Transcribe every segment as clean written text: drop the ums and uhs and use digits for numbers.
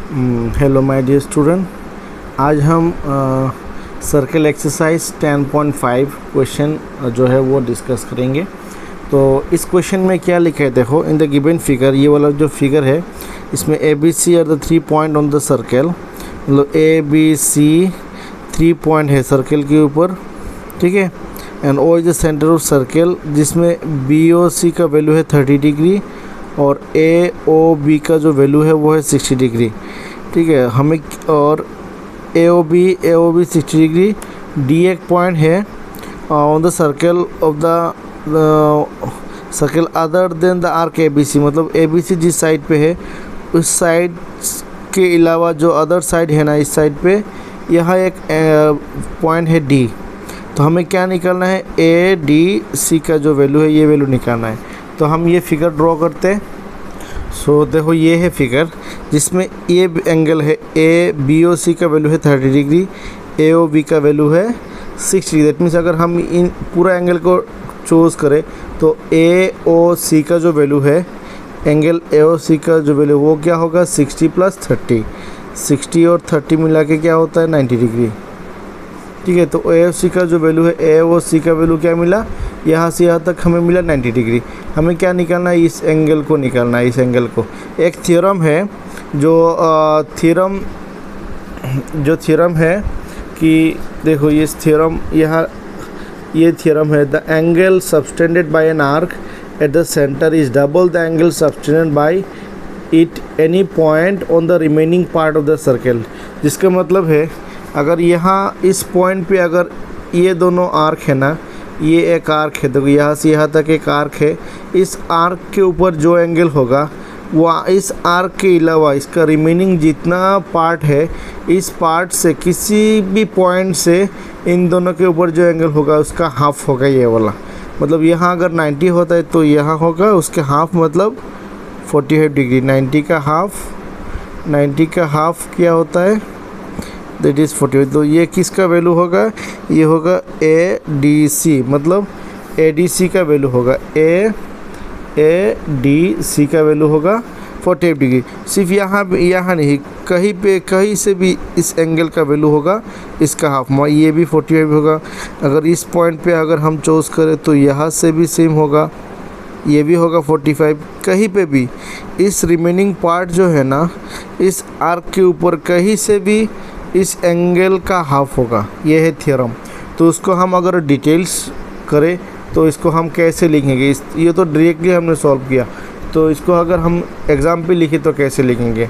Hello my dear student, आज हम circle exercise 10.5 question जो है वो डिस्कस करेंगे। तो इस क्वेश्चन में क्या लिखा है देखो, इन द गिवन फिगर, ये वाला जो फिगर है इसमें A B C are the 3 point on the circle. मतलब ए बी सी 3 पॉइंट है सर्कल के ऊपर, ठीक है। And O is the centre of circle, जिसमें बी ओ सी का वैल्यू है 30 डिग्री और ए ओ बी का जो वैल्यू है वो है 60 डिग्री, ठीक है। हमें और A O B 60 degree, D एक पॉइंट है on the circle of the circle other than the arc A B C. मतलब ए बी सी जिस साइड पे है उस साइड के अलावा जो अदर साइड है ना, इस साइड पे यहाँ एक पॉइंट है डी। तो हमें क्या निकालना है, ए डी सी का जो वैल्यू है ये वैल्यू निकालना है। तो हम ये फिगर ड्रॉ करते हैं। सो देखो ये है फिगर जिसमें ये एंगल है, ए बी ओ सी का वैल्यू है 30 डिग्री, ए ओ बी का वैल्यू है 60 डिग्री। दैट मीन्स अगर हम इन पूरा एंगल को चूज़ करें तो ए ओ सी का जो वैल्यू है, एंगल ए ओ सी का जो वैल्यू वो क्या होगा, 60 + 30। 60 और 30 मिला के क्या होता है 90 डिग्री, ठीक है। तो ए ओ सी का जो वैल्यू है, ए ओ सी का वैल्यू क्या मिला, यहाँ से यहाँ तक हमें मिला 90 डिग्री। हमें क्या निकालना है, इस एंगल को निकालना है, इस एंगल को। एक थ्योरम है जो थ्योरम है कि देखो ये थ्योरम, यहाँ ये थ्योरम है, the angle subtended by an arc at the centre is double the angle subtended by it any point on the remaining part of the circle. जिसका मतलब है अगर यहाँ इस पॉइंट पे अगर ये दोनों आर्क है ना, ये एक आर्क है, देखो यहाँ से यहाँ तक एक आर्क है, इस आर्क के ऊपर जो एंगल होगा वो इस आर्क के अलावा इसका रिमेनिंग जितना पार्ट है, इस पार्ट से किसी भी पॉइंट से इन दोनों के ऊपर जो एंगल होगा उसका हाफ होगा ये वाला। मतलब यहाँ अगर 90 होता है तो यहाँ होगा उसके हाफ, मतलब 45 डिग्री। 90 का हाफ क्या होता है, दैट इज़ 45। तो ये किसका वैल्यू होगा, ये होगा ए डी सी। मतलब ए डी सी का वैल्यू होगा, ए डी सी का वैल्यू होगा 48 डिग्री। सिर्फ यहाँ नहीं, कहीं से भी इस एंगल का वैल्यू होगा इसका हाफ, ये भी 45 होगा। अगर इस पॉइंट पे अगर हम चूज़ करें तो यहाँ से भी सेम होगा, ये भी होगा 45। कहीं पे भी इस रिमेनिंग पार्ट जो है ना, इस आर्क के ऊपर कहीं से भी इस एंगल का हाफ होगा। ये है थ्योरम। तो उसको हम अगर डिटेल्स करें तो इसको हम कैसे लिखेंगे, ये तो डायरेक्टली हमने सॉल्व किया, तो इसको अगर हम एग्ज़ाम पे लिखें तो कैसे लिखेंगे।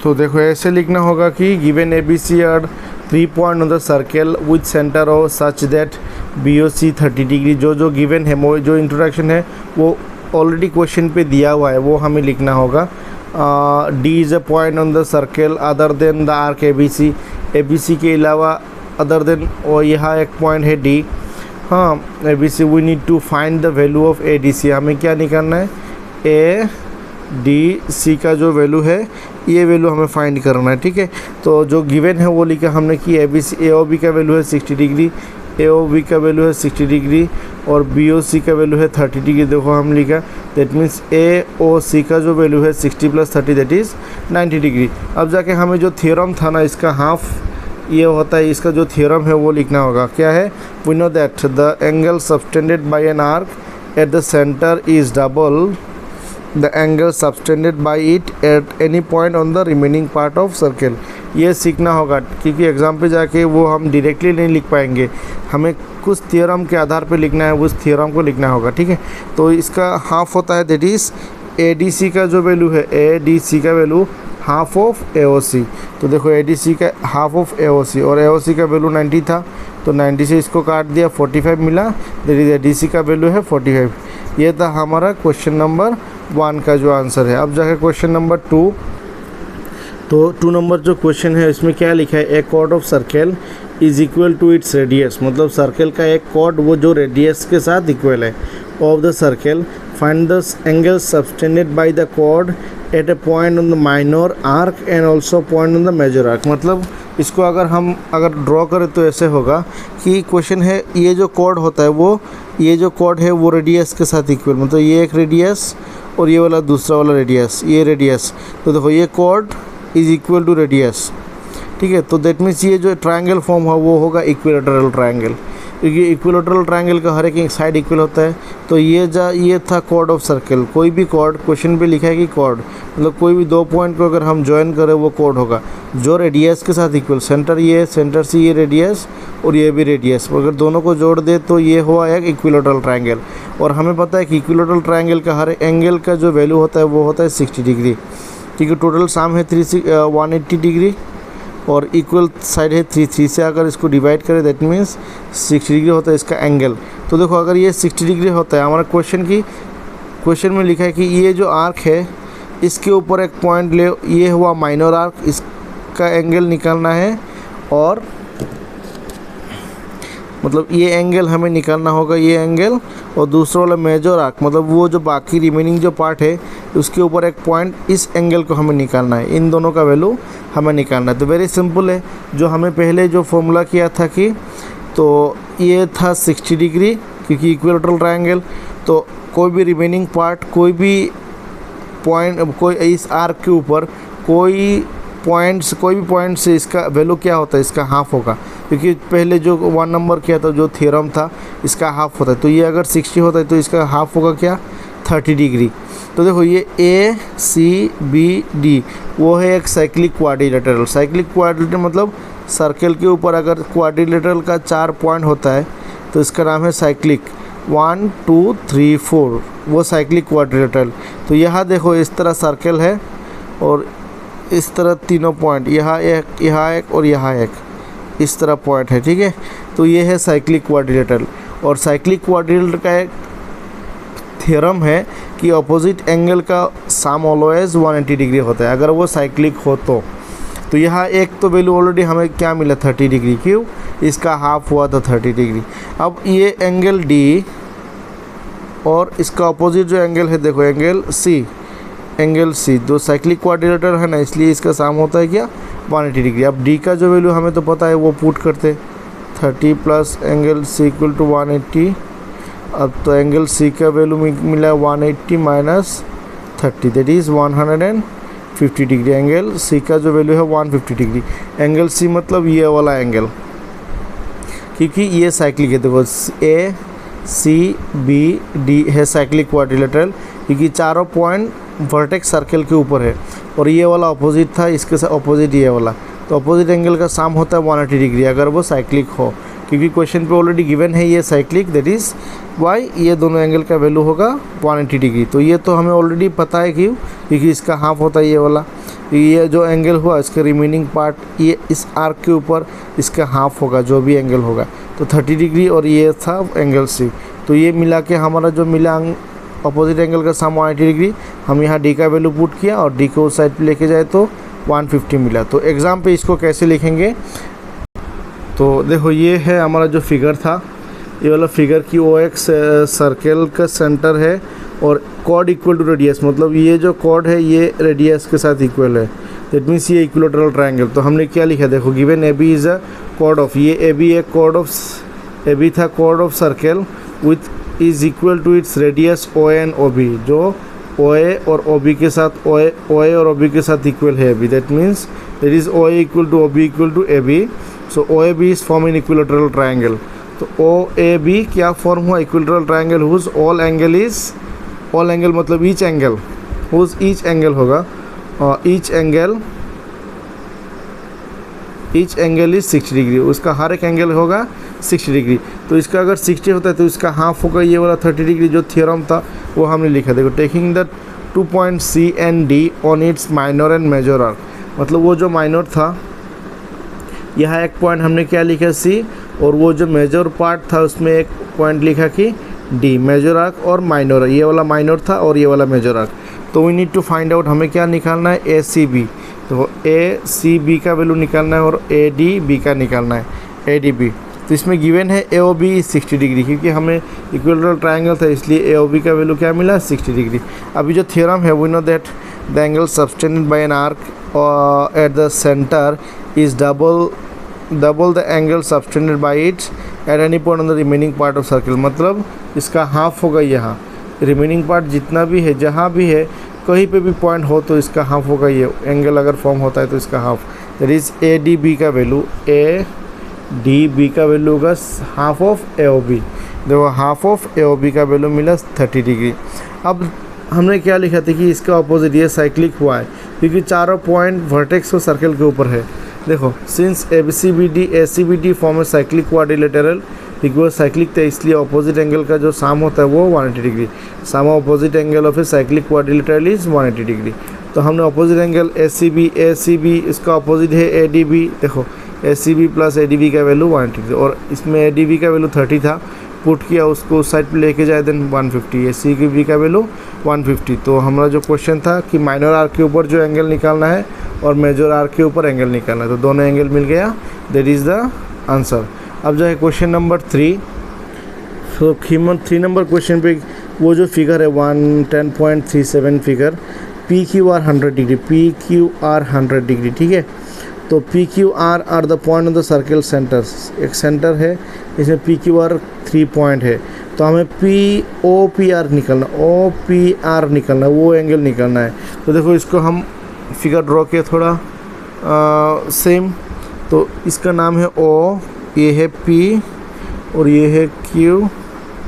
तो देखो ऐसे लिखना होगा कि given A B C are 3 point on the circle with centre of such that B O C 30 degree. जो गिवन है, जो इंट्रोडक्शन है वो ऑलरेडी क्वेश्चन पे दिया हुआ है, वो हमें लिखना होगा। D is a point on the circle other than the arc A B C के अलावा अदर देन, और यहाँ एक पॉइंट है डी। हाँ, A B C, we need to find the value of A D C. हमें क्या निकालना है, ए डी सी का जो वैल्यू है ये वैल्यू हमें फाइंड करना है, ठीक है। तो जो गिवन है वो लिखा हमने कि A B C, A O B का वैल्यू है 60 डिग्री, ए ओ बी का वैल्यू है 60 डिग्री और बी ओ सी का वैल्यू है 30 डिग्री। देखो हम लिखा, that means A O C का जो वैल्यू है 60 + 30 दैट इज़ 90 डिग्री। अब जाके हमें जो थ्योरम था ना, इसका हाफ ये होता है, इसका जो थ्योरम है वो लिखना होगा। क्या है, we know that the angle subtended by an arc at the centre is double the angle subtended by it at any point on the remaining part of circle. ये सीखना होगा क्योंकि एग्ज़ाम पे जाके वो हम डायरेक्टली नहीं लिख पाएंगे, हमें कुछ थ्योरम के आधार पे लिखना है, उस थ्योरम को लिखना होगा, ठीक है। तो इसका हाफ होता है, that is A D C का जो वैल्यू है, ए डी सी का value half of A O C. तो देखो ए डी सी का हाफ ऑफ ए ओ सी, और ए ओ सी का वैल्यू 90 था तो 90 से इसको काट दिया, 45 मिला, that is A D C का वैल्यू है 45। ये था हमारा क्वेश्चन नंबर 1 का जो आंसर है। अब जाकर क्वेश्चन नंबर 2। तो 2 नंबर जो क्वेश्चन है इसमें क्या लिखा है, a chord of circle is equal to its radius. मतलब सर्कल का एक कॉर्ड वो जो रेडियस के साथ इक्वल है of the circle, find the angle subtended by the chord at a point on the minor arc and also point on the major arc. मतलब इसको अगर ड्रॉ करें तो ऐसे होगा कि क्वेश्चन है, ये जो कॉर्ड होता है वो, ये जो कॉर्ड है वो रेडियस के साथ इक्वल, मतलब ये एक रेडियस और ये वाला दूसरा वाला रेडियस, ये रेडियस। तो देखो ये chord is equal to radius, ठीक है। तो दैट मीन्स ये जो ट्रायंगल फॉर्म है वो होगा इक्विलेटरल ट्रायंगल, क्योंकि इक्विलेटरल ट्रायंगल का हर एक साइड इक्वल होता है। तो ये था कॉर्ड ऑफ सर्कल। कोई भी कॉर्ड, क्वेश्चन पे लिखा है कि कॉर्ड मतलब कोई भी दो पॉइंट को अगर हम ज्वाइन करें वो कॉर्ड होगा जो रेडियस के साथ इक्वल, सेंटर ये, सेंटर से ये रेडियस और ये भी रेडियस, अगर दोनों को जोड़ दे तो ये हुआ एक इक्विलेटरल ट्रायंगल। और हमें पता है कि इक्विलेटरल ट्रायंगल का हर एंगल का जो वैल्यू होता है वो होता है 60 डिग्री, क्योंकि टोटल साम है 180 डिग्री और इक्वल साइड है 3 से अगर इसको डिवाइड करें दैट मीन्स 60 डिग्री होता है इसका एंगल। तो देखो अगर ये 60 डिग्री होता है, हमारा क्वेश्चन में लिखा है कि ये जो आर्क है इसके ऊपर एक पॉइंट ले, ये हुआ माइनर आर्क, इसका एंगल निकालना है और मतलब ये एंगल हमें निकालना होगा, ये एंगल, और दूसरा वाला मेजर आर्क मतलब वो जो बाकी रिमेनिंग जो पार्ट है उसके ऊपर एक पॉइंट, इस एंगल को हमें निकालना है, इन दोनों का वैल्यू हमें निकालना है। तो वेरी सिंपल है, जो हमें पहले जो फॉर्मूला किया था कि तो ये था 60 डिग्री क्योंकि इक्विलेटरल ट्रायंगल। तो कोई भी रिमेनिंग पार्ट, कोई भी पॉइंट, कोई इस आर्क के ऊपर कोई भी पॉइंट से इसका वैल्यू क्या होता है, इसका हाफ होगा, क्योंकि पहले जो 1 नंबर किया था जो थ्योरम था इसका हाफ होता है। तो ये अगर 60 होता है तो इसका हाफ होगा क्या, 30 डिग्री। तो देखो ये ए सी बी डी वो है एक साइक्लिक क्वाड्रिलेटरल। साइक्लिक क्वाड्रिलेटरल मतलब सर्कल के ऊपर अगर क्वाड्रिलेटरल का 4 पॉइंट होता है तो इसका नाम है साइक्लिक। 1 2 3 4 वो साइक्लिक क्वाड्रिलेटरल। तो यहाँ देखो इस तरह सर्कल है और इस तरह तीनों पॉइंट, यहाँ एक और यहाँ एक, इस तरह पॉइंट है, ठीक है। तो ये है साइक्लिक क्वाड्रिलेटरल। और साइक्लिक क्वाड्रिलेटरल का एक थ्योरम है कि अपोजिट एंगल का सम ऑलवेज 180 डिग्री होता है अगर वो साइक्लिक हो तो यहाँ एक तो वैल्यू ऑलरेडी हमें क्या मिला 30 डिग्री, क्यों, इसका हाफ हुआ था 30 डिग्री। अब ये एंगल डी और इसका अपोजिट जो एंगल है देखो एंगल सी, दो साइक्लिक क्वाड्रिलेटरल है ना, इसलिए इसका सम होता है क्या 180 डिग्री। अब डी का जो वैल्यू हमें तो पता है वो पुट करते 30 plus angle C equal to 180। अब तो एंगल सी का वैल्यू मिला 180 minus 30 that is 150 degree. Angle C का जो वैल्यू है 150 डिग्री। एंगल सी मतलब ये वाला एंगल, क्योंकि ये साइक्लिक है। देखो ए सी बी डी है साइक्लिक क्वाड्रिलेटरल, क्योंकि चारों पॉइंट वर्टेक्स सर्कल के ऊपर है और ये वाला अपोजिट था, इसके साथ अपोजिट ये वाला। तो अपोजिट एंगल का सम होता है 180 डिग्री अगर वो साइक्लिक हो, क्योंकि क्वेश्चन पे ऑलरेडी गिवन है ये साइक्लिक, दैट इज़ वाई ये दोनों एंगल का वैल्यू होगा 180 डिग्री। तो ये तो हमें ऑलरेडी पता है क्यों, क्योंकि इसका हाफ होता है ये वाला। ये जो एंगल हुआ इसका रिमेनिंग पार्ट ये इस आर्क के ऊपर इसका हाफ होगा जो भी एंगल होगा, तो 30 डिग्री और ये था एंगल सी। तो ये मिला के हमारा जो मिला अपोजिट एंगल का सम 180 डिग्री। हम यहाँ डी का वैल्यू पुट किया और डी को उस साइड पे लेके जाए तो 150 मिला। तो एग्ज़ाम पे इसको कैसे लिखेंगे, तो देखो ये है हमारा जो फिगर था, ये वाला फिगर की वो एक सर्कल का सेंटर है और कॉर्ड इक्वल टू रेडियस, मतलब ये जो कॉर्ड है ये रेडियस के साथ इक्वल है, दैट मीन्स ये इक्विलेटरल ट्रायंगल। तो हमने क्या लिखा, देखो given A B is a chord of, ये ए बी एक कॉर्ड ऑफ, ए बी था chord of circle with is equal to its radius O N O B, जो ओ ए और ओ बी के साथ ओ ए और ओ बी के साथ इक्वल है A B, that means that is O A equal to O B equal to A B. So O A B is form in equilateral triangle. तो O A B क्या form हुआ, equilateral triangle whose all angle is, all angle मतलब each angle, whose each angle होगा, each angle is 60 degree, उसका हर एक angle होगा 60 degree. तो इसका अगर 60 होता है तो इसका हाफ होगा ये वाला 30 डिग्री जो थ्योरम था वो हमने लिखा। देखो taking the 2 point C and D on its minor and major arc, मतलब वो जो माइनर था यहाँ एक पॉइंट हमने क्या लिखा सी, और वो जो मेजर पार्ट था उसमें एक पॉइंट लिखा कि डी, मेजर आर्क और माइनर, ये वाला माइनर था और ये वाला मेजर आर्क। तो we need to find out, हमें क्या निकालना है, ए सी बी। तो ए सी बी का वैल्यू निकालना है और ए डी बी का निकालना है, ए डी बी। तो इसमें गिवन है ए ओ बी 60 डिग्री, क्योंकि हमें इक्विलेटरल ट्रायंगल था इसलिए ए ओ बी का वैल्यू क्या मिला 60 डिग्री। अभी जो थ्योरम है we know that the angle subtended by an arc at the centre is double the angle subtended by it at any point on the remaining part of circle, मतलब इसका half होगा यहाँ, remaining part जितना भी है जहाँ भी है कहीं पे भी पॉइंट हो तो इसका हाफ होगा, ये एंगल अगर फॉर्म होता है तो इसका half, that is A D B का वैल्यू, ए डी बी का वैल्यू होगा half of A O B. देखो half of A O B का वैल्यू मिला 30 डिग्री। अब हमने क्या लिखा था कि इसका अपोजिट ये साइक्लिक हुआ है क्योंकि चारों पॉइंट वर्टेक्स और सर्कल के ऊपर है। देखो सिंस ए सी बी डी फॉर्म है साइक्लिक क्वाड्रिलेटरल, क्योंकि वो साइक्लिक था इसलिए अपोजिट एंगल का जो साम होता है वो 180 degree. Sum opposite angle of a cyclic quadrilateral is 180 degree. तो हमने opposite angle A C B इसका अपोजिट है ए डी बी। देखो A C B plus A D B का वैल्यू 180 डिग्री, और इसमें ए डी बी का value 30 था, पुट किया उसको उस साइड पे लेके जाए देन 150, ए सी बी का वैल्यू 150। तो हमारा जो क्वेश्चन था कि माइनर आर्क के ऊपर जो एंगल निकालना है और मेजर आर्क के ऊपर एंगल निकालना है, तो दोनों एंगल मिल गया, दैट इज़ द आंसर। अब जो है क्वेश्चन नंबर 3, तो 3 नंबर क्वेश्चन पे वो जो फिगर है 110.37 figure, P Q R 100 degree, P Q R 100 degree, ठीक है। तो P Q R the point of the circle centres, एक सेंटर है इसमें पी क्यू आर 3 पॉइंट है, तो हमें पी ओ पी आर निकलना, वो एंगल निकलना है। तो देखो इसको हम फिगर ड्रॉ किया थोड़ा सेम, तो इसका नाम है ओ, ये है पी और ये है क्यू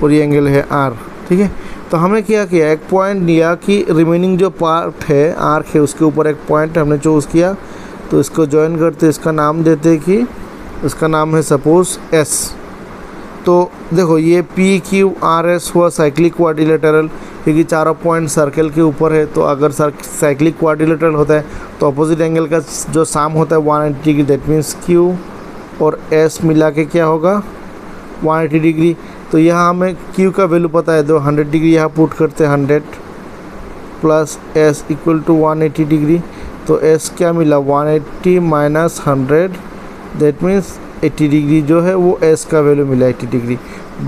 और ये एंगल है आर, ठीक है। तो हमने क्या किया, एक पॉइंट लिया कि रिमेनिंग जो पार्ट है आर्क है उसके ऊपर एक पॉइंट हमने चूज़ किया, तो इसको ज्वाइन करते इसका नाम देते कि इसका नाम है सपोज एस। तो देखो ये पी क्यू आर एस हुआ साइक्लिक क्वाड्रिलेटरल, क्योंकि चारों पॉइंट सर्कल के ऊपर है, तो अगर साइक्लिक क्वाड्रिलेटरल होता है तो अपोजिट एंगल का जो साम होता है 180 डिग्री, दैट मीन्स क्यू और एस मिला के क्या होगा 180 डिग्री। तो यहाँ हमें क्यू का वैल्यू पता है, तो 100 डिग्री यहाँ पुट करते हैं, 100 plus S equal to 180 degree. तो एस क्या मिला 180 माइनस 100, दैट मीन्स 80 डिग्री जो है वो एस का वैल्यू मिला 80 डिग्री।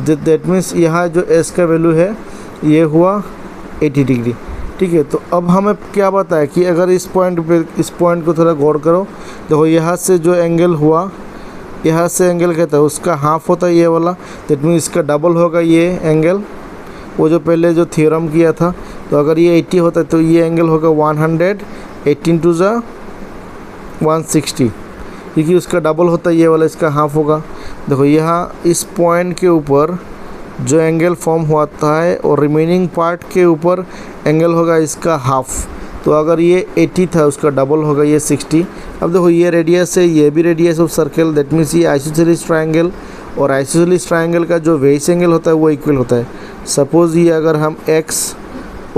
दैट मीन्स यहाँ जो एस का वैल्यू है ये हुआ 80 डिग्री, ठीक है। तो अब हमें क्या पता है कि अगर इस पॉइंट को थोड़ा गौर करो, देखो यहाँ से जो एंगल हुआ, यहाँ से एंगल कहता है उसका हाफ होता है ये वाला, दैट मीन्स इसका डबल होगा ये एंगल, वो जो पहले जो थ्योरम किया था। तो अगर ये 80 होता है तो ये एंगल होगा 100, 18 टू ज़ा 160, क्योंकि उसका डबल होता है ये वाला, इसका हाफ होगा। देखो यहाँ इस पॉइंट के ऊपर जो एंगल फॉर्म होता है और रिमेनिंग पार्ट के ऊपर एंगल होगा इसका हाफ। तो अगर ये 80 था उसका डबल होगा ये 60। अब देखो ये रेडियस है, ये भी radius of circle, that means ये आइसोसेलेस ट्रायंगल, और आइसोसेलेस ट्रायंगल का जो बेस एंगल होता है वो इक्वल होता है। सपोज़ ये अगर हम x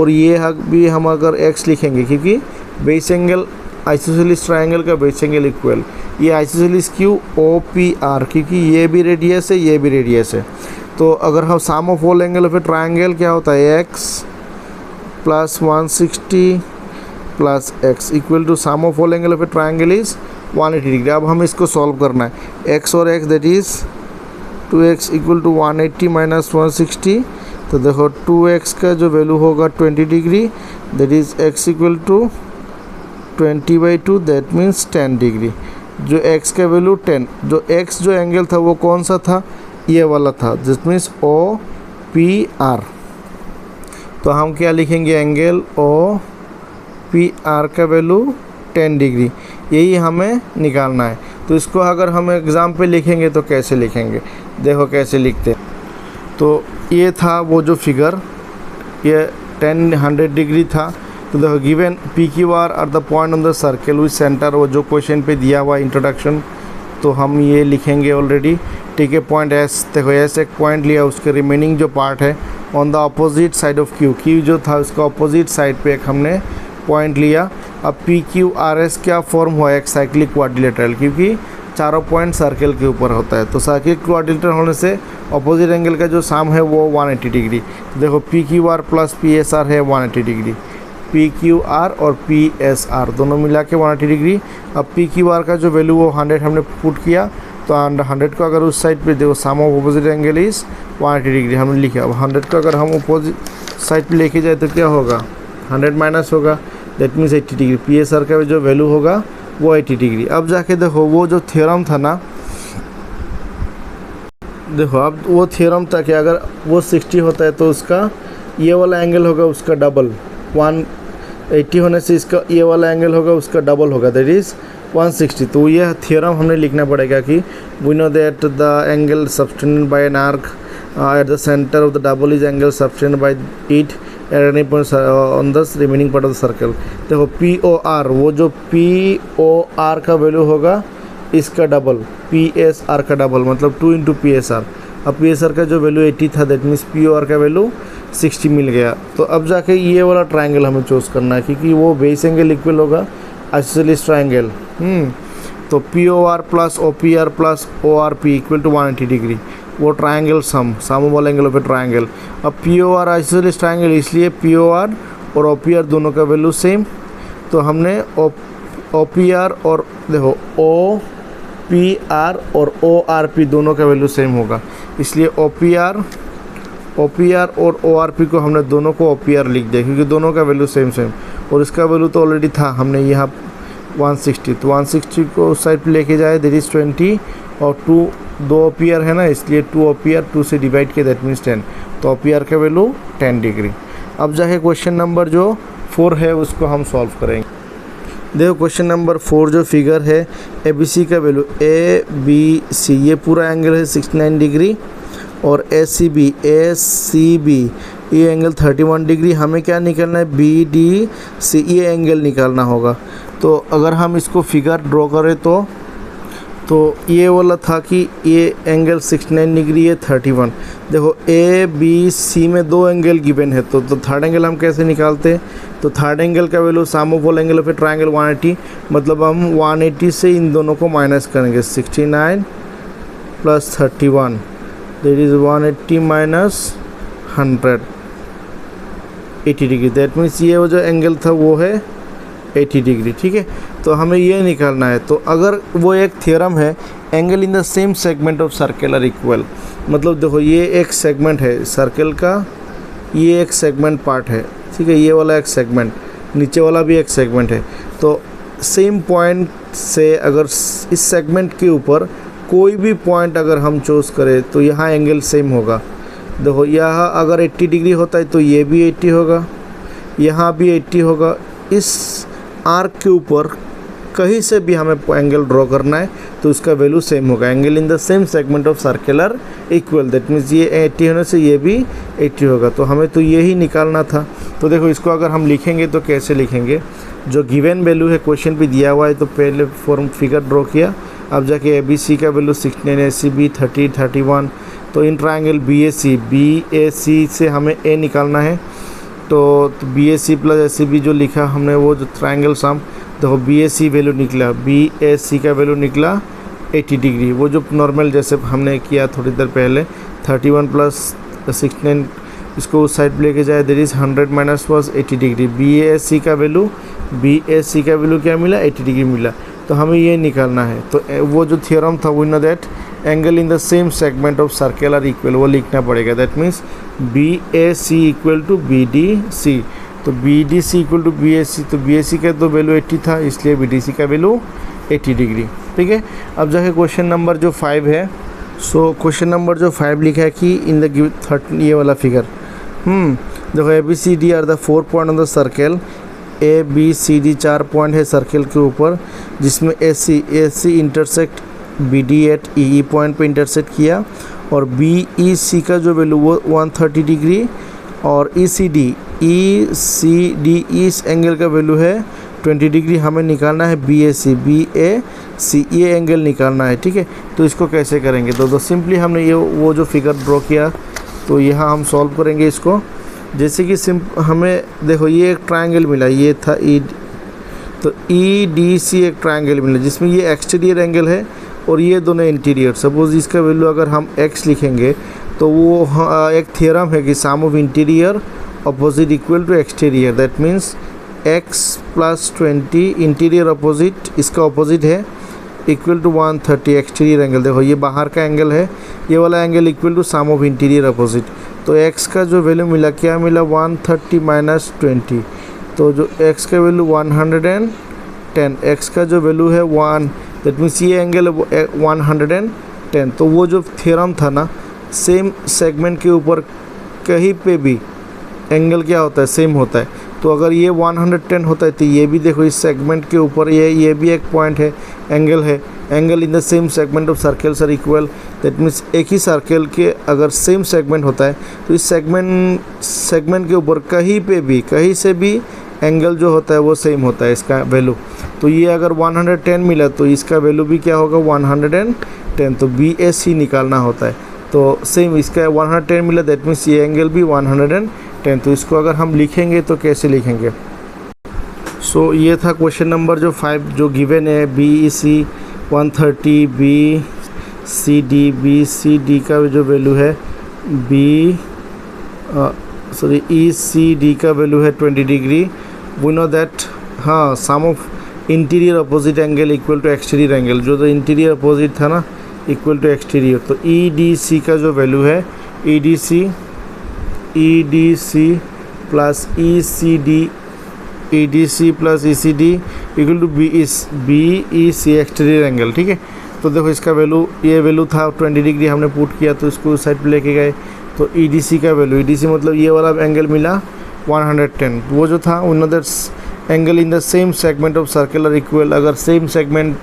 और ये भी हम अगर x लिखेंगे, क्योंकि बेस एंगल आइसोसेलेस ट्रायंगल का बेस एंगल इक्वल, ये isosceles Q O P R, क्योंकि ये भी रेडियस है ये भी रेडियस है। तो अगर हम sum of all angle of a triangle क्या होता है x plus 160 plus x equal to sum of all angle of a triangle is 180 degree. अब हम इसको सॉल्व करना है, x और x that is 2x equal to 180 minus 160। तो देखो 2x का जो वैल्यू होगा 20 degree, that is x equal to 20/2, that means 10 degree. जो x का वैल्यू 10, जो x जो एंगल था वो कौन सा था, ये वाला था, this means O P R. तो हम क्या लिखेंगे, एंगल ओ पी आर का वैल्यू 10 डिग्री, यही हमें निकालना है। तो इसको अगर हम एग्ज़ाम पे लिखेंगे तो कैसे लिखेंगे, देखो कैसे लिखते हैं। तो ये था वो जो फिगर, ये 100 डिग्री था। तो देखो given P Q R the point on the circle with centre, वो जो क्वेश्चन पे दिया हुआ इंट्रोडक्शन, तो हम ये लिखेंगे ऑलरेडी, ठीक है। पॉइंट एस, देखो एस एक पॉइंट लिया, उसके रिमेनिंग जो पार्ट है on the opposite side of Q, Q जो था उसका अपोजिट साइड पे एक हमने पॉइंट लिया। अब पी क्यू आर एस क्या फॉर्म हुआ, एक साइक्लिक क्वाड्रिलेटरल, क्योंकि चारों पॉइंट सर्कल के ऊपर होता है। तो साइक्लिक क्वाड्रिलेटरल होने से अपोजिट एंगल का जो साम है वो 180 डिग्री। देखो P Q R plus P S R है 180 डिग्री, पी क्यू आर और पी एस आर दोनों मिला के 180 डिग्री। अब पी क्यू आर का जो वैल्यू वो 100 हमने पुट किया, तो 100 को अगर उस साइड पे देखो psalm of opposite angle is 180 degree हमने लिखा। अब 100 को अगर हम अपोजिट साइड पे लेके जाए तो क्या होगा, 100 माइनस होगा, that means 80 degree. P S R का जो वैल्यू होगा वो 80 डिग्री। अब जाके देखो वो जो थ्योरम था ना, देखो अब वो थ्योरम था कि अगर वो 60 होता है तो उसका ये वाला एंगल होगा उसका डबल, 80 होने से इसका ये वाला एंगल होगा उसका डबल होगा, दैट इज़ 160। तो यह थ्योरम हमने लिखना पड़ेगा कि we know that the angle subtended by an arc at the centre of the double is angle subtended by it at any point on the remaining part of the circle. देखो POR, वो जो POR का value होगा इसका double, PSR का double, मतलब 2 into PSR। अब PSR का जो वैल्यू 80 था, दैट मीन्स POR का वैल्यू 60 मिल गया। तो अब जाके ये वाला ट्रायंगल हमें चूज़ करना है, क्योंकि वो बेस एंगल इक्वल होगा आइसोसेलेस ट्रायंगल। तो POR plus OPR plus ORP equal to 180 degree, वो ट्रायंगल सम वाला एंगल ऑफ ए ट्रायंगल। अब POR आइसोसेलेस ट्रायंगल, इसलिए POR और OPR दोनों का वैल्यू सेम। तो हमने OPR और देखो OPR और ORP दोनों का वैल्यू सेम होगा, इसलिए OPR और ORP को हमने दोनों को OPR लिख दिया, क्योंकि दोनों का वैल्यू सेम और इसका वैल्यू तो ऑलरेडी था हमने यहाँ 160। तो 160 को उस साइड पे लेके जाए, दैट इज़ 20 और 2 OPR है ना, इसलिए 2 OPR 2 से डिवाइड किया, दैट मीन्स 10। तो OPR का वैल्यू 10 डिग्री। अब जाके क्वेश्चन नंबर जो 4 है उसको हम सॉल्व करेंगे। देखो क्वेश्चन नंबर 4 जो फिगर है, ABC का वैल्यू ABC, ये पूरा एंगल है 69 डिग्री, और ACB ये एंगल 31 डिग्री। हमें क्या निकालना है, BDC ये एंगल निकालना होगा। तो अगर हम इसको फिगर ड्रॉ करें तो ये वाला था कि ये एंगल 69 डिग्री है 31। देखो ABC में 2 एंगल गिवन है, तो थर्ड एंगल हम कैसे निकालते हैं। तो थर्ड एंगल का value sum of all angle of a triangle 180, मतलब हम 180 से इन दोनों को माइनस करेंगे, 69 plus 31, that is 180 minus 100, 80 degree. That means ये वो जो एंगल था वो है 80 डिग्री, ठीक है। तो हमें ये निकालना है। तो अगर वो एक थ्योरम है, angle in the same segment of circle are equal, मतलब देखो ये एक सेगमेंट है सर्कल का, ये एक सेगमेंट पार्ट है, ठीक है, ये वाला एक सेगमेंट, नीचे वाला भी एक सेगमेंट है। तो सेम पॉइंट से अगर इस सेगमेंट के ऊपर कोई भी पॉइंट अगर हम चूज़ करें तो यहाँ एंगल सेम होगा। देखो यहाँ अगर 80 डिग्री होता है तो ये भी 80 होगा, यहाँ भी 80 होगा। इस आर्क के ऊपर कहीं से भी हमें एंगल ड्रॉ करना है तो उसका वैल्यू सेम होगा। Angle in the same segment of circular equal, that means ये 80 होने से ये भी 80 होगा। तो हमें तो ये ही निकालना था। तो देखो इसको अगर हम लिखेंगे तो कैसे लिखेंगे, जो गिवन वैल्यू है क्वेश्चन पे दिया हुआ है, तो पहले फॉर्म फिगर ड्रॉ किया, अब जाके ABC का वैल्यू 69, ACB 30, 31। तो इन ट्रायंगल BAC से हमें A निकालना है। तो BAC प्लस ACB जो लिखा हमने, वो जो ट्रायंगल सम, देखो BAC वैल्यू निकला, BAC का वैल्यू निकला 80 डिग्री, वो जो नॉर्मल जैसे हमने किया थोड़ी देर पहले, 31 प्लस 69 इसको उस साइड लेके जाए, that is 100 minus was 80 degree. BAC का वैल्यू क्या मिला, 80 डिग्री मिला। तो हमें ये निकालना है। तो वो जो थ्योरम था, we know that angle in the same segment of circle are equal, वो लिखना पड़ेगा। That means BAC equal to BDC। तो BDC इक्वल टू BAC, तो BAC का तो वैल्यू 80 था, इसलिए BDC का वैल्यू 80 डिग्री, ठीक है। अब जाके क्वेश्चन नंबर जो 5 है, सो क्वेश्चन नंबर जो 5 लिखा है कि इन द गिव 30, ये वाला फिगर, देखो ABCD are the 4 point on the circle. ABCD 4 point है सर्कल के ऊपर, जिसमें AC intersect BD at EE point पे इंटरसेक्ट किया, और BEC का जो वैल्यू वो 130 डिग्री, और ECD इस एंगल का वैल्यू है 20 डिग्री। हमें निकालना है BAC ये एंगल निकालना है, ठीक है। तो इसको कैसे करेंगे, तो सिंपली हमने ये वो जो फिगर ड्रॉ किया, तो यहाँ हम सॉल्व करेंगे इसको। जैसे कि हमें देखो ये एक ट्रायंगल मिला, ये था तो EDC एक ट्रायंगल मिला, जिसमें ये एक्सटीरियर एंगल है और ये दोनों इंटीरियर। सपोज इसका वैल्यू अगर हम x लिखेंगे तो वो एक थ्योरम है कि sum of interior opposite equal to exterior, that means x plus 20 interior opposite, इसका अपोजिट है, इक्वल टू 130 एक्सटीरियर एंगल। देखो ये बाहर का एंगल है, ये वाला angle equal to sum of interior opposite. तो x का जो वैल्यू मिला, क्या मिला, 130 माइनस 20, तो जो x का वैल्यू 110, x का जो वैल्यू है 1, दैट मीन्स ये एंगल 110। तो वो जो थ्योरम था ना, सेम सेगमेंट के ऊपर कहीं पे भी एंगल क्या होता है, सेम होता है। तो अगर ये 110 होता है तो ये भी देखो इस सेगमेंट के ऊपर ये भी एक पॉइंट है, एंगल है। Angle in the same segment of circles are equal, that means एक ही सर्कल के अगर सेम सेगमेंट होता है तो इस सेगमेंट के ऊपर कहीं से भी एंगल जो होता है वो सेम होता है इसका वैल्यू। तो ये अगर 110 मिला तो इसका वैल्यू भी क्या होगा 110, तो BAC निकालना होता है। तो सेम इसका 110 मिला, दैट मीन्स ये एंगल भी 110। तो इसको अगर हम लिखेंगे तो कैसे लिखेंगे? सो ये था क्वेश्चन नंबर जो 5 जो गिवन है, BEC 130, BCD का जो वैल्यू है ECD का वैल्यू है 20 डिग्री। वी नो दैट हाँ sum of interior opposite angle equal to exterior angle, जो इंटीरियर अपोजिट था ना इक्वल टू एक्सटीरियर। तो EDC का जो वैल्यू है EDC plus ECD equal to BEC exterior angle, ठीक है। तो देखो इसका वैल्यू, ये वैल्यू था 20 डिग्री, हमने पुट किया तो इसको उस साइड पे लेके गए। तो EDC का वैल्यू, EDC मतलब ये वाला एंगल मिला 110, वो जो था another angle in the same segment of circle are equal. अगर सेम सेगमेंट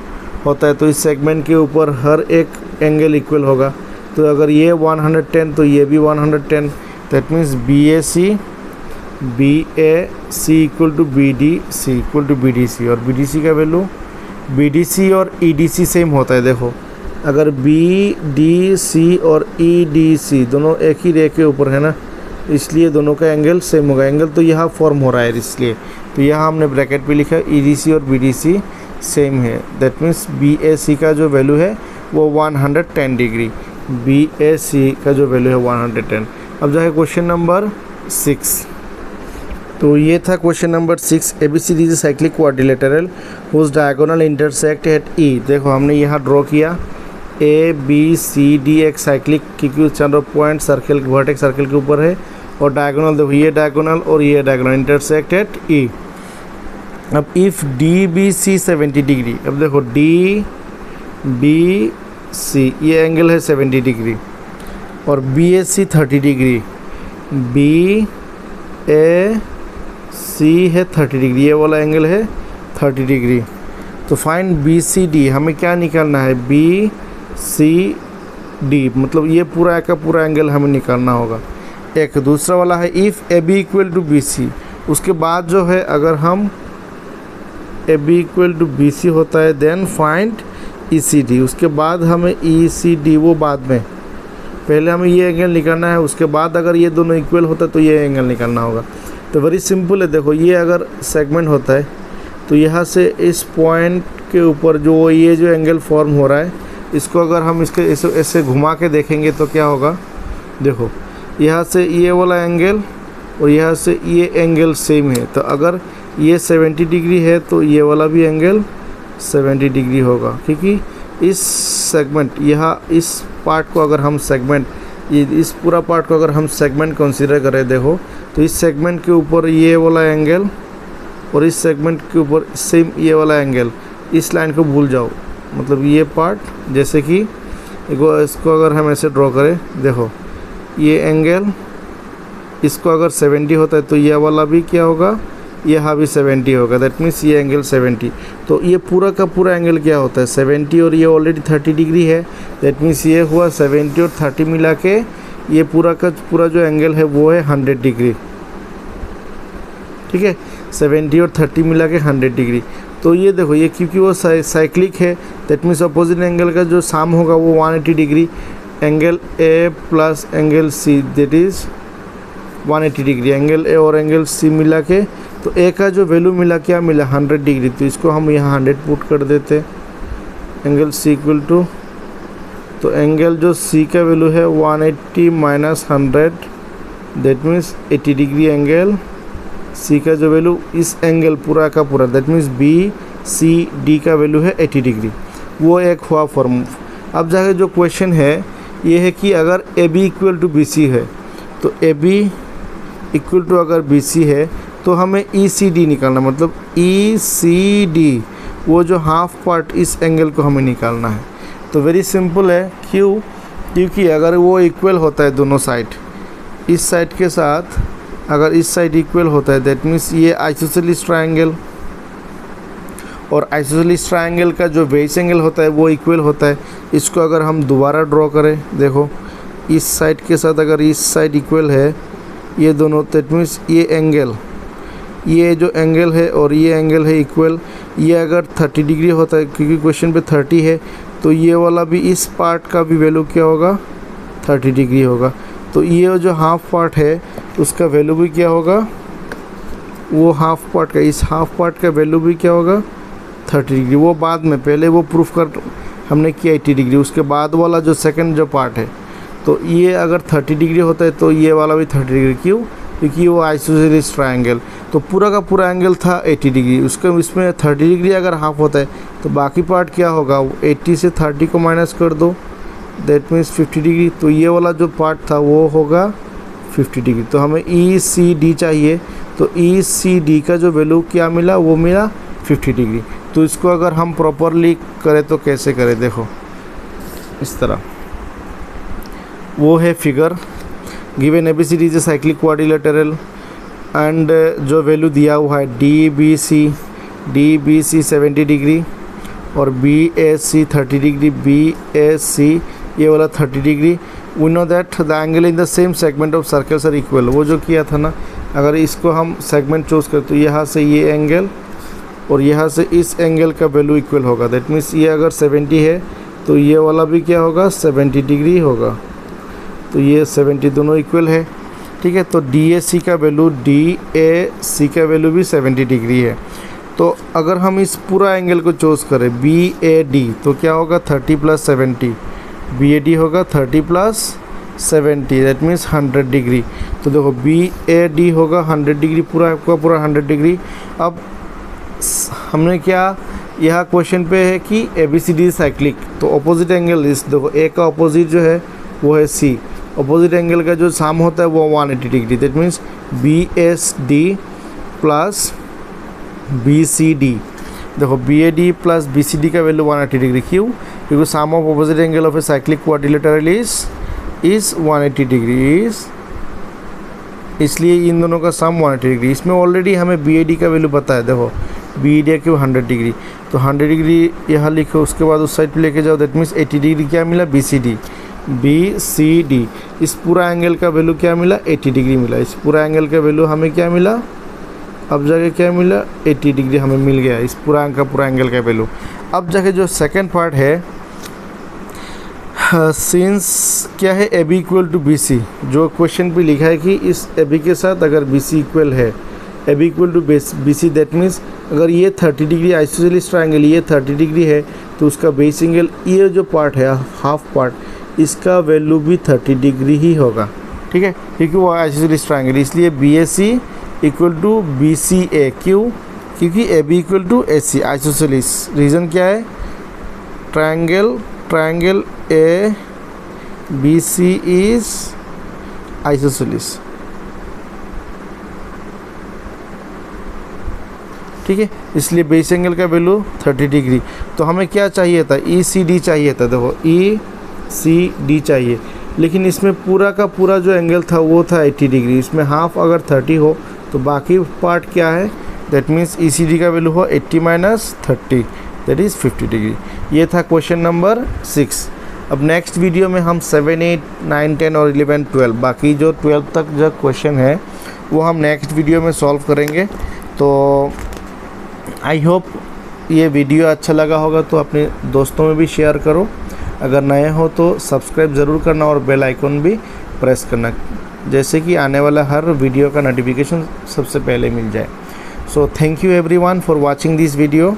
होता है तो इस सेगमेंट के ऊपर हर एक एंगल इक्वल होगा। तो अगर ये 110 तो ये भी 110, that means BAC equal to BDC और BDC का वैल्यू, BDC और EDC सेम होता है। देखो अगर BDC और EDC दोनों एक ही रेखा के ऊपर है ना, इसलिए दोनों का एंगल सेम होगा। एंगल तो यहाँ फॉर्म हो रहा है इसलिए, तो यहाँ हमने ब्रैकेट पे लिखा EDC और BDC सेम है, दैट मीन्स BAC का जो वैल्यू है वो 110 डिग्री, BAC का जो वैल्यू है 110। अब जाए क्वेश्चन नंबर 6। तो ये था question number 6। ABCD is cyclic quadrilateral whose diagonal intersect at E। देखो हमने यहाँ ड्रॉ किया ABCD एक साइक्लिक, क्योंकि चारों पॉइंट सर्कल वर्टेक्स सर्कल के ऊपर है, और डायगोनल देखो ये डायगोनल और ये डायगोनल इंटरसेक्ट एट E। अब इफ़ DBC 70 डिग्री, अब देखो DBC ये एंगल है 70 डिग्री और BAC 30 डिग्री, BAC है 30 डिग्री, ये वाला एंगल है 30 डिग्री। तो फाइंड BCD, हमें क्या निकालना है BCD, मतलब ये पूरा का पूरा एंगल हमें निकालना होगा। एक दूसरा वाला है if AB equal to BC, उसके बाद जो है अगर हम AB इक्वल टू BC होता है देन फाइंड ECD, उसके बाद हमें ECD वो बाद में, पहले हमें ये एंगल निकालना है, उसके बाद अगर ये दोनों इक्वल होता है तो ये एंगल निकालना होगा। तो वेरी सिंपल है, देखो ये अगर सेगमेंट होता है तो यहाँ से इस पॉइंट के ऊपर जो ये जो एंगल फॉर्म हो रहा है, इसको अगर हम इसके ऐसे घुमा के देखेंगे तो क्या होगा, देखो यहाँ से ये वाला एंगल और यहाँ से ये एंगल सेम है। तो अगर ये 70 डिग्री है तो ये वाला भी एंगल 70 डिग्री होगा, क्योंकि इस सेगमेंट यहाँ इस पार्ट को अगर हम सेगमेंट, ये इस पूरा पार्ट को अगर हम सेगमेंट कंसीडर करें, देखो तो इस सेगमेंट के ऊपर ये वाला एंगल और इस सेगमेंट के ऊपर सेम ये वाला एंगल, इस लाइन को भूल जाओ, मतलब ये पार्ट जैसे कि इसको अगर हम ऐसे ड्रॉ करें, देखो ये एंगल इसको अगर 70 होता है तो ये वाला भी क्या होगा, यहाँ भी 70 होगा, दैट मीन्स ये एंगल 70। तो ये पूरा का पूरा एंगल क्या होता है 70, और ये ऑलरेडी 30 डिग्री है, दैट मीन्स ये हुआ 70 और 30 मिला के ये पूरा का पूरा जो एंगल है वो है 100 डिग्री, ठीक है। 70 और 30 मिला के 100 डिग्री। तो ये देखो ये क्योंकि वो साइक्लिक है, दैट मीन्स अपोजिट एंगल का जो साम होगा वो 180 degree, angle A plus angle C that is 180 degree, angle A और एंगल C मिला के, तो A का जो वैल्यू मिला क्या मिला 100 डिग्री, तो इसको हम यहाँ 100 पुट कर देते, एंगल C इक्वल टू, तो एंगल जो C का वैल्यू है 180 minus 100 that means 80 degree, angle C का जो वैल्यू इस एंगल पूरा का पूरा दैट मीन्स BCD का वैल्यू है 80 डिग्री, वो एक हुआ फॉर्म। अब जाके जो क्वेश्चन है ये है कि अगर AB इक्वल टू BC है, तो AB इक्वल टू अगर BC है तो हमें ECD निकालना, मतलब ECD वो जो हाफ पार्ट इस एंगल को हमें निकालना है। तो वेरी सिंपल है, क्योंकि अगर वो इक्वल होता है दोनों साइड, इस साइड के साथ अगर इस साइड इक्वल होता है दैट मीन्स ये आइसोसेलेस ट्रायंगल, और आइसोसेलेस ट्रायंगल का जो बेस एंगल होता है वो इक्वल होता है। इसको अगर हम दोबारा ड्रॉ करें, देखो इस साइड के साथ अगर इस साइड इक्वल है ये दोनों, दैट मीन्स ये एंगल, ये जो एंगल है और ये एंगल है इक्वल। ये अगर 30 डिग्री होता है, क्योंकि क्वेश्चन पे 30 है, तो ये वाला भी इस पार्ट का भी वैल्यू क्या होगा, 30 डिग्री होगा। तो ये जो हाफ पार्ट है उसका वैल्यू भी क्या होगा, वो हाफ पार्ट का, इस हाफ पार्ट का वैल्यू भी क्या होगा, 30 डिग्री। वो बाद में, पहले वो प्रूफ कर हमने किया 80 डिग्री, उसके बाद वाला जो सेकंड जो पार्ट है, तो ये अगर 30 डिग्री होता है तो ये वाला भी 30 डिग्री। क्यों? क्योंकि वो आइसोसेलेस ट्रायंगल, तो पूरा का पूरा एंगल था 80 डिग्री, उसका इसमें 30 डिग्री अगर हाफ होता है तो बाकी पार्ट क्या होगा, 80 से 30 को माइनस कर दो, दैट मीन्स 50 डिग्री। तो ये वाला जो पार्ट था वो होगा 50 डिग्री। तो हमें ECD चाहिए, तो ECD का जो वैल्यू क्या मिला, वो मिला 50 डिग्री। तो इसको अगर हम प्रॉपरली करें तो कैसे करें, देखो इस तरह, वो है figure, given ABCD is a cyclic quadrilateral and जो वैल्यू दिया हुआ है DBC 70 डिग्री और BAC 30 डिग्री, BAC ये वाला 30 degree. We know that the angle in the same segment of circles are equal. वो जो किया था ना, अगर इसको हम सेगमेंट चूज करें तो यहाँ से ये एंगल और यहाँ से इस एंगल का वैल्यू इक्वल होगा। दैट मीन्स ये अगर 70 है तो ये वाला भी क्या होगा, 70 डिग्री होगा। तो ये 70 दोनों इक्वल है, ठीक है। तो DAC का वैल्यू का वैल्यू भी 70 डिग्री है। तो अगर हम इस पूरा एंगल को चूज करें BAD, तो क्या होगा, 30 + 70, BAD होगा 30 + 70, दैट मीन्स 100 डिग्री। तो देखो BAD होगा 100 डिग्री, पूरा आपका पूरा 100 डिग्री। अब हमने क्या, यहाँ क्वेश्चन पे है कि ABCD साइक्लिक, तो अपोजिट एंगल इस, देखो A का अपोजिट जो है वो है C, अपोजिट एंगल का जो साम होता है वो 180 degree, that means BSD + BCD। देखो BAD + BCD का वैल्यू 180 डिग्री। क्यों? क्योंकि sum of opposite angle of a cyclic quadrilateral is 180 degree, इसलिए इन दोनों का सम 180 डिग्री। इसमें ऑलरेडी हमें BAD का वैल्यू पता है, देखो BAD क्यों 100 डिग्री, तो 100 डिग्री यहाँ लिखो, उसके बाद उस साइड पे लेके जाओ, दैट मीन्स 80 डिग्री क्या मिला, BCD। इस पूरा एंगल का वैल्यू क्या मिला, 80 डिग्री मिला। इस पूरा एंगल का वैल्यू हमें क्या मिला, अब जाके क्या मिला, 80 डिग्री हमें मिल गया, इस पूरा एंगल का वैल्यू। अब जाके जो सेकंड पार्ट है, सिंस क्या है, AB = BC, जो क्वेश्चन पे लिखा है कि इस AB के साथ अगर BC इक्वल है, AB = BC, दैट मीन्स अगर ये 30 डिग्री आइसोसेलेस ट्रायंगल, ये 30 डिग्री है, तो उसका बेस एंगल, ये जो पार्ट है हाफ पार्ट, इसका वैल्यू भी 30 डिग्री ही होगा, ठीक है, क्योंकि वो आइसोसेलेस ट्रायंगल, इसलिए BAC = BCA। क्यों? क्योंकि AB = AC, आइसोसेलेस। रीज़न क्या है, ट्रायंगल ABC इज आइसोसेलेस, ठीक है, इसलिए बेस एंगल का वैल्यू 30 डिग्री। तो हमें क्या चाहिए था, ECD चाहिए था, देखो ECD चाहिए, लेकिन इसमें पूरा का पूरा जो एंगल था वो था 80 डिग्री। इसमें हाफ अगर 30 हो तो बाकी पार्ट क्या है, दैट मीन्स ECD का वैल्यू हो 80 - 30, दैट इज़ 50 डिग्री। ये था क्वेश्चन नंबर 6। अब नेक्स्ट वीडियो में हम 7, 8, 9, 10 और 11, 12, बाकी जो 12 तक जो क्वेश्चन है वो हम नेक्स्ट वीडियो में सॉल्व करेंगे। तो आई होप ये वीडियो अच्छा लगा होगा, तो अपने दोस्तों में भी शेयर करो। अगर नए हो तो सब्सक्राइब ज़रूर करना और बेल आइकन भी प्रेस करना, जैसे कि आने वाला हर वीडियो का नोटिफिकेशन सबसे पहले मिल जाए। So thank you everyone for watching this video.